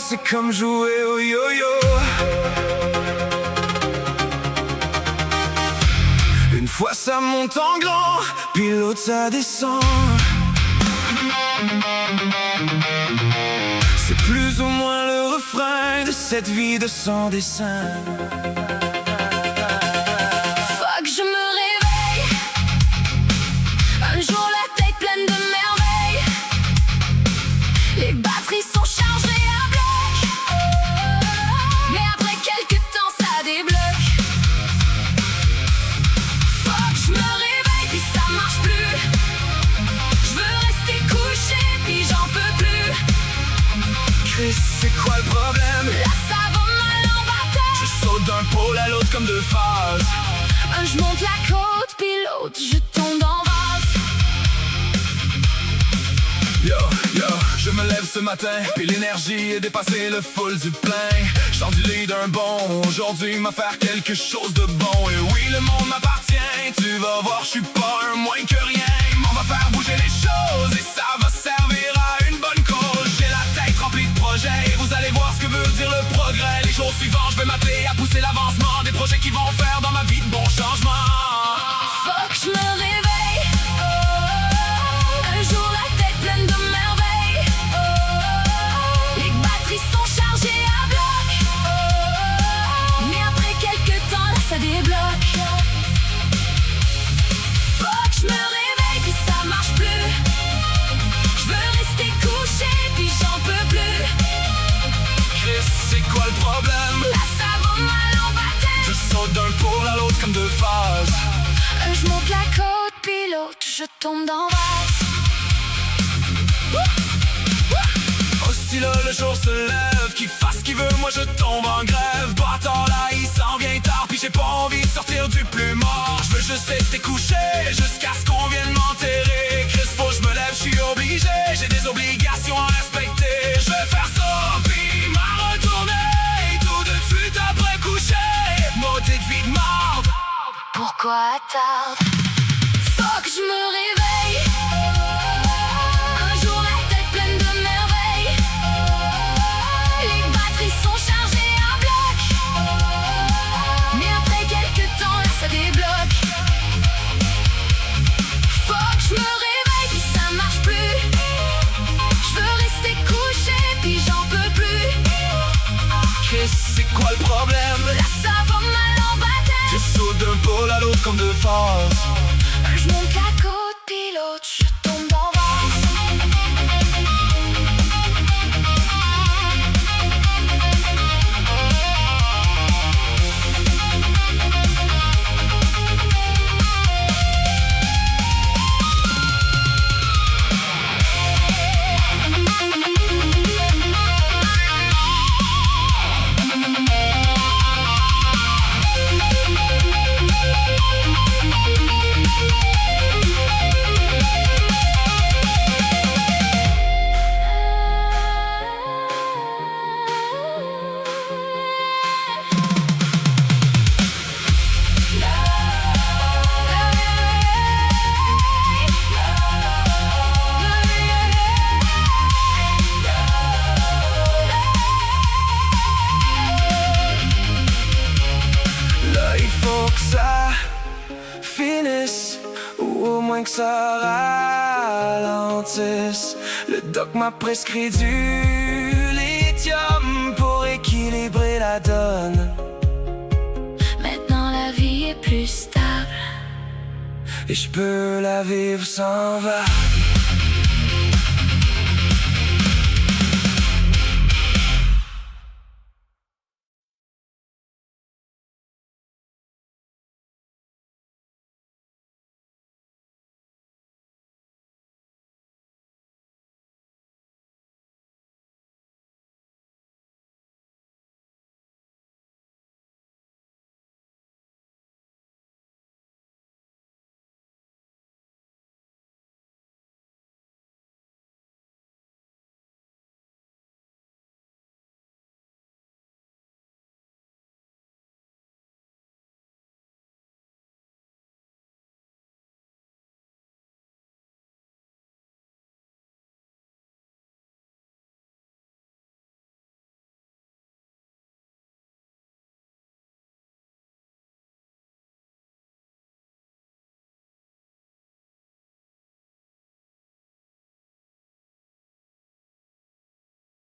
c'est comme jouer au yo-yo. Une fois ça monte en grand, puis l'autre ça descend. C'est plus ou moins le refrain de cette vie de sans dessin. Faut que je me réveille un jour la tête pleine de merveilles. Les batteries sont chargées à bloc, mais après quelques temps ça débloque. Faut que je me réveille puis ça marche plus. Je veux rester couché puis j'en peux plus. Chris, c'est quoi le problème? Là ça va mal en bataille. Je saute d'un pôle à l'autre comme deux phases. Je monte la côte puis l'autre je tombe en vase. Yo, yo, je me lève ce matin, puis l'énergie est dépassée le full du plein. J'sors du lit d'un bon, aujourd'hui m'a faire quelque chose de bon. Et oui, le monde m'appartient, tu vas voir, je suis pas un moins que rien. On va faire bouger les choses et ça va servir à une bonne cause. J'ai la tête remplie de projets et vous allez voir ce que veut dire le progrès. Les jours suivants, je vais m'atteler à pousser l'avancement des projets qui vont faire dans ma vie de bons changements. Faut que je me réveille un jour la tête pleine de merveilles. Les batteries sont chargées à bloc, mais après quelques temps là ça débloque. Faut que je me réveille puis ça marche plus. Je veux rester couché puis j'en peux plus. Chris, c'est quoi le problème? Là ça va mal en bataille. Je saute d'un pôle à l'autre comme deux phases. Je monte la côte puis l'autre je tombe dans vase. Aussi là, le jour se lève, qu'il fasse ce qu'il veut, moi je tombe en grève. Bâtard là, il s'en vient tard, puis j'ai pas envie de sortir du plus mort. Je veux juste rester couché, jusqu'à ce qu'on vienne m'enterrer. Chris, faut que je me lève, je suis obligé, j'ai des obligations à respecter. Je vais faire ça, puis m'en retourner, tout de suite après coucher. Maudite vie de marde. Pourquoi attendre? Faut que je me réveille un jour la tête pleine de merveilles. Les batteries sont chargées à bloc, mais après quelques temps là ça débloque. Faut que je me réveille puis ça marche plus. Je veux rester couché puis j'en peux plus. Chris, c'est quoi le problème? Là ça va mal en bataille. Je saute d'un pôle à l'autre comme deux phases. Je monte la côte puis l'autre je tombe en vase. Ça finisse, ou au moins que ça ralentisse. Le doc m'a prescrit du lithium pour équilibrer la donne. Maintenant la vie est plus stable Et je peux la vivre sans vague.